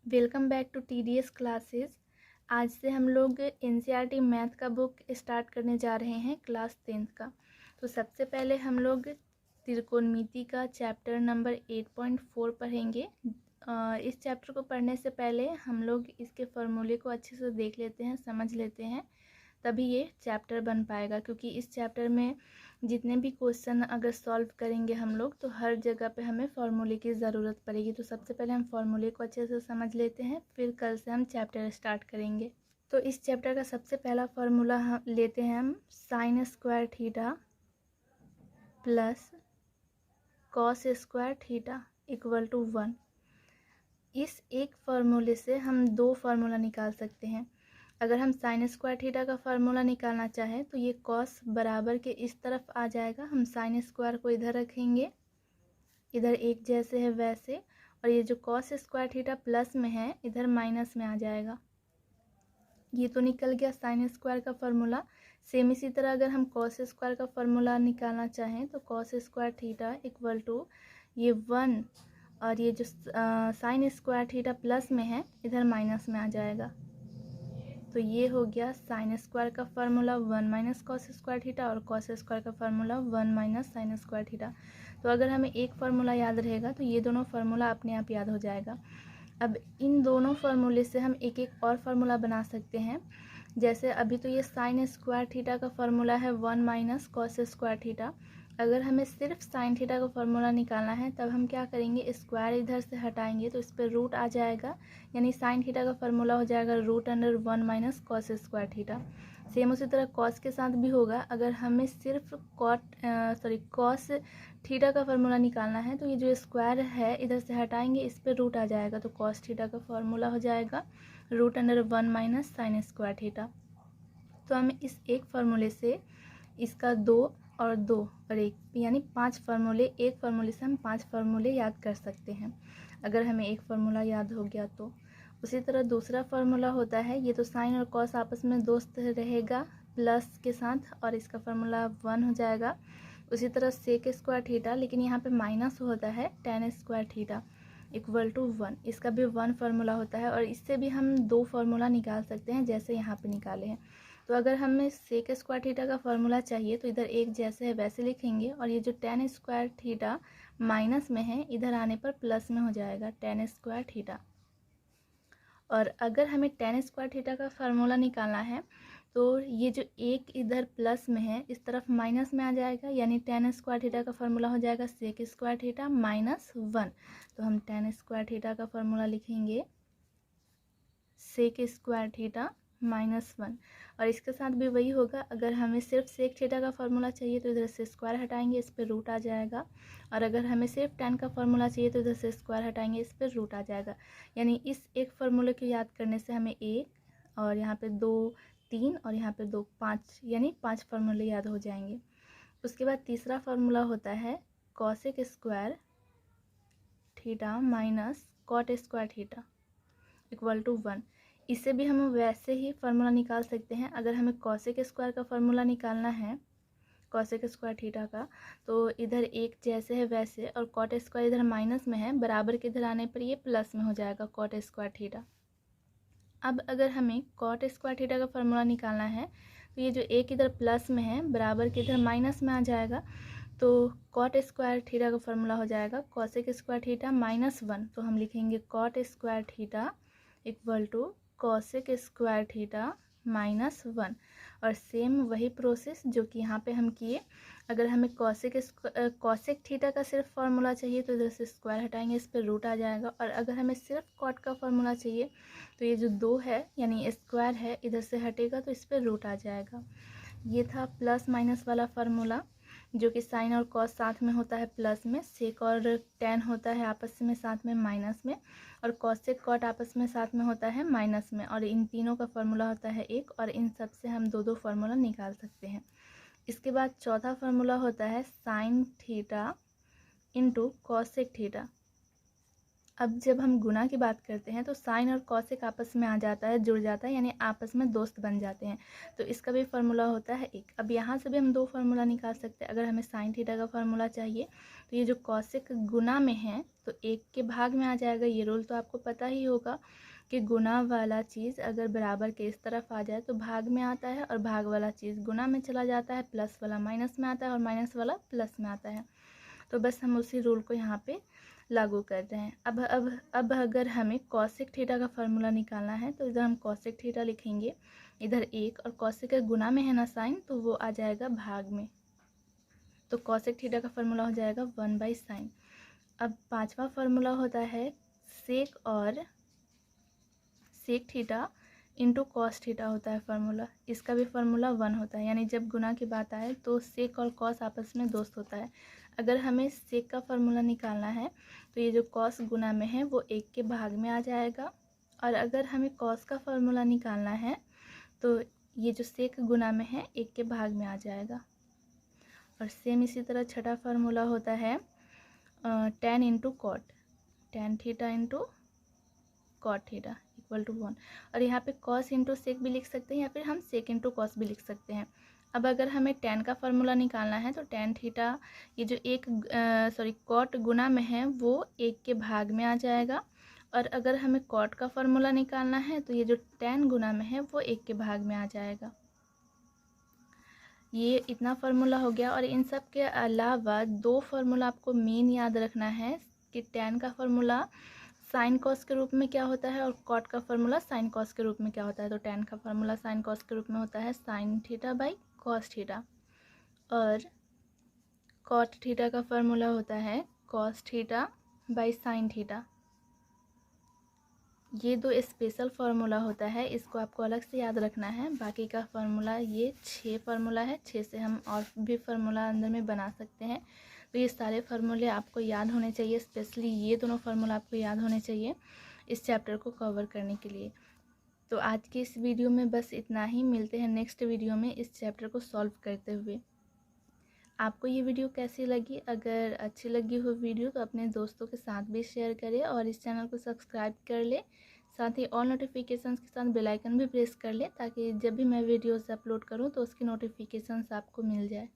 Welcome back to TDS classes. आज से हम लोग NCERT मैथ का बुक स्टार्ट करने जा रहे हैं क्लास 10th का। तो सबसे पहले हम लोग त्रिकोणमिति का चैप्टर नंबर 8.4 पढ़ेंगे। इस चैप्टर को पढ़ने से पहले हम लोग इसके फॉर्मूले को अच्छे से देख लेते हैं, समझ लेते हैं, तभी ये चैप्टर बन पाएगा। क्योंकि इस चैप्टर में जितने भी क्वेश्चन अगर सॉल्व करेंगे हम लोग तो हर जगह पे हमें फार्मूले की ज़रूरत पड़ेगी। तो सबसे पहले हम फार्मूले को अच्छे से समझ लेते हैं, फिर कल से हम चैप्टर स्टार्ट करेंगे। तो इस चैप्टर का सबसे पहला फार्मूला हम लेते हैं हम sine square theta plus cos square theta equal to 1। इस एक फार्मूले से हम दो फार्मूला निकाल सकते हैं। अगर हम साइन स्क्वायर थीटा का फार्मूला निकालना चाहें तो ये कॉस बराबर के इस तरफ आ जाएगा। हम साइन स्क्वायर को इधर रखेंगे, इधर एक जैसे है वैसे, और ये जो कॉस स्क्वायर थीटा प्लस में है इधर माइनस में आ जाएगा। ये तो निकल गया साइन स्क्वायर का फार्मूला। सेम इसी तरह अगर हम कॉस स्क्वायर का फार्मूला निकालना चाहें तो cos square theta equal to ये 1, और ये जो साइन स्क्वायर थीटा प्लस में है इधर माइनस में आ जाएगा। तो ये हो गया साइन स्क्वायर का formula 1 minus cos square theta, और कॉस स्क्वायर का formula 1 minus sine square theta. तो अगर हमें एक फार्मूला याद रहेगा तो ये दोनों फार्मूला अपने आप याद हो जाएगा। अब इन दोनों फार्मूले से हम एक एक और फार्मूला बना सकते हैं। जैसे अभी तो ये साइन स्क्वायर थीटा का फार्मूला है 1 माइनस कॉस स्क्वायर थीटा। अगर हमें सिर्फ साइन थीटा का फार्मूला निकालना है तब हम क्या करेंगे, स्क्वायर इधर से हटाएंगे तो इस पर रूट आ जाएगा, यानी साइन थीटा का फार्मूला हो जाएगा root under 1 minus cos square theta. Same उसी तरह कॉस के साथ भी होगा। अगर हमें सिर्फ कॉस थीटा का फार्मूला निकालना है तो ये जो स्क्वायर है इधर से हटाएंगे, इस पर रूट आ जाएगा, तो कॉस थीटा का फार्मूला हो जाएगा root under 1 minus sine square theta. तो हमें इस एक फार्मूले से इसका 2 और 2 और 1 यानी 5 फार्मूले, एक फार्मूले से हम 5 फार्मूले याद कर सकते हैं अगर हमें एक फार्मूला याद हो गया तो। उसी तरह दूसरा फार्मूला होता है, ये तो साइन और कॉस आपस में दोस्त रहेगा प्लस के साथ, और इसका फार्मूला 1 हो जाएगा। उसी तरह सेक स्क्वायर थीटा, लेकिन यहाँ पे माइनस होता है tan square theta equal to 1, इसका भी 1 फार्मूला होता है, और इससे भी हम 2 फार्मूला निकाल सकते हैं जैसे यहाँ पे निकाले हैं। तो अगर हमें सेक स्क्वायर थीटा का फार्मूला चाहिए तो इधर एक जैसे है वैसे लिखेंगे, और ये जो टेन स्क्वायर थीटा माइनस में है इधर आने पर प्लस में हो जाएगा टेन स्क्वायर थीटा। और अगर हमें टेन स्क्वायर थीटा का फार्मूला निकालना है तो ये जो एक इधर प्लस में है इस तरफ माइनस में आ जाएगा, यानी टेन स्क्वायर थीटा का फार्मूला हो जाएगा सेक स्क्वायर थीटा माइनस 1। तो हम टेन स्क्वायर थीटा का फार्मूला लिखेंगे सेक स्क्वायर थीटा माइनस 1, और इसके साथ भी वही होगा। अगर हमें सिर्फ सेक थीटा का फार्मूला चाहिए तो इधर से स्क्वायर हटाएंगे, इस पर रूट आ जाएगा, और अगर हमें सिर्फ टेन का फार्मूला चाहिए तो इधर से स्क्वायर हटाएंगे, इस पर रूट आ जाएगा। यानी इस एक फार्मूले को याद करने से हमें 1 और यहाँ पे 2 3 और यहाँ पे 2 5, यानी 5 फार्मूले याद हो जाएंगे। उसके बाद तीसरा फार्मूला होता है cosec square theta minus cot square theta equal to 1। इससे भी हम वैसे ही फार्मूला निकाल सकते हैं। अगर हमें कॉसेक स्क्वायर का फार्मूला निकालना है कॉसेक स्क्वायर थीटा का, तो इधर एक जैसे है वैसे, और कॉट स्क्वायर इधर माइनस में है, बराबर के इधर आने पर ये प्लस में हो जाएगा कॉट स्क्वायर थीटा। अब अगर हमें कॉट स्क्वायर थीटा का फार्मूला निकालना है तो ये जो एक इधर प्लस में है बराबर के इधर माइनस में आ जाएगा, तो कॉट स्क्वायर थीटा का फार्मूला हो जाएगा कॉसेक स्क्वायर थीटा माइनस 1। तो हम लिखेंगे cot square theta equal to cosec square theta minus 1। और सेम वही प्रोसेस जो कि यहाँ पे हम किए। अगर हमें कॉसेक थीटा का सिर्फ फार्मूला चाहिए तो इधर से स्क्वायर हटाएंगे, इस पर रूट आ जाएगा, और अगर हमें सिर्फ कॉट का फार्मूला चाहिए तो ये जो 2 है यानी स्क्वायर है इधर से हटेगा तो इस पर रूट आ जाएगा। ये था प्लस माइनस वाला फार्मूला, जो कि साइन और कॉस साथ में होता है प्लस में, सेक और टेन होता है आपस में साथ में माइनस में, और कॉसेक कॉट आपस में साथ में होता है माइनस में, और इन तीनों का फार्मूला होता है 1, और इन सब से हम 2 फार्मूला निकाल सकते हैं। इसके बाद चौथा फार्मूला होता है sine theta into cosec theta अब जब हम गुना की बात करते हैं तो साइन और कॉसेक आपस में आ जाता है, जुड़ जाता है, यानी आपस में दोस्त बन जाते हैं। तो इसका भी फार्मूला होता है 1। अब यहाँ से भी हम 2 फार्मूला निकाल सकते हैं। अगर हमें साइन थीटा का फार्मूला चाहिए तो ये जो कॉसेक गुना में है तो 1 के भाग में आ जाएगा। ये रूल तो आपको पता ही होगा कि गुना वाला चीज़ अगर बराबर के इस तरफ आ जाए तो भाग में आता है, और भाग वाला चीज़ गुना में चला जाता है, प्लस वाला माइनस में आता है और माइनस वाला प्लस में आता है। तो बस हम उसी रूल को यहाँ पे लागू कर रहे हैं। अब अगर हमें कॉसेक थीटा का फार्मूला निकालना है तो इधर हम कॉसेक थीटा लिखेंगे, इधर 1, और कॉसेक का गुना में है ना साइन, तो वो आ जाएगा भाग में। तो कॉसेक थीटा का फार्मूला हो जाएगा 1/sin। अब 5वां फार्मूला होता है sec theta into cos theta होता है फार्मूला। इसका भी फार्मूला 1 होता है, यानी जब गुना की बात आए तो सेक और कॉस आपस में दोस्त होता है। अगर हमें सेक का फार्मूला निकालना है तो ये जो कॉस गुना में है वो 1 के भाग में आ जाएगा, और अगर हमें कॉस का फार्मूला निकालना है तो ये जो सेक गुना में है 1 के भाग में आ जाएगा। और सेम इसी तरह छठा फार्मूला होता है tan into cot, tan theta into cot theta equal to 1। और यहाँ पे कॉस इंटू सेक भी लिख सकते हैं, या फिर हम सेक इंटू कॉस भी लिख सकते हैं। अब अगर हमें tan का फार्मूला निकालना है तो tan थीटा ये जो कॉट गुना में है वो 1 के भाग में आ जाएगा, और अगर हमें कॉट का फार्मूला निकालना है तो ये जो tan गुना में है वो 1 के भाग में आ जाएगा। ये इतना फार्मूला हो गया। और इन सब के अलावा 2 फार्मूला आपको मेन याद रखना है कि tan का फार्मूला साइन कॉस के रूप में क्या होता है और कॉट का फार्मूला साइन कॉस के रूप में क्या होता है। तो tan का फार्मूला साइन कॉस के रूप में होता है sine theta by cos theta, और कॉट थीटा का फार्मूला होता है cos theta by sine theta. ये 2 स्पेशल फार्मूला होता है, इसको आपको अलग से याद रखना है। बाकी का फार्मूला ये 6 फार्मूला है, 6 से हम और भी फार्मूला अंदर में बना सकते हैं। तो ये सारे फार्मूले आपको याद होने चाहिए, स्पेशली ये दोनों फार्मूला आपको याद होने चाहिए इस चैप्टर को कवर करने के लिए। तो आज की इस वीडियो में बस इतना ही। मिलते हैं नेक्स्ट वीडियो में इस चैप्टर को सॉल्व करते हुए। आपको ये वीडियो कैसी लगी? अगर अच्छी लगी हो वीडियो तो अपने दोस्तों के साथ भी शेयर करें, और इस चैनल को सब्सक्राइब कर ले। साथ ही ऑल नोटिफिकेशंस के साथ बेल आइकन भी प्रेस कर ले, ताकि जब भी मैं वीडियोस अपलोड करूं तो उसकी नोटिफिकेशंस आपको मिल जाए।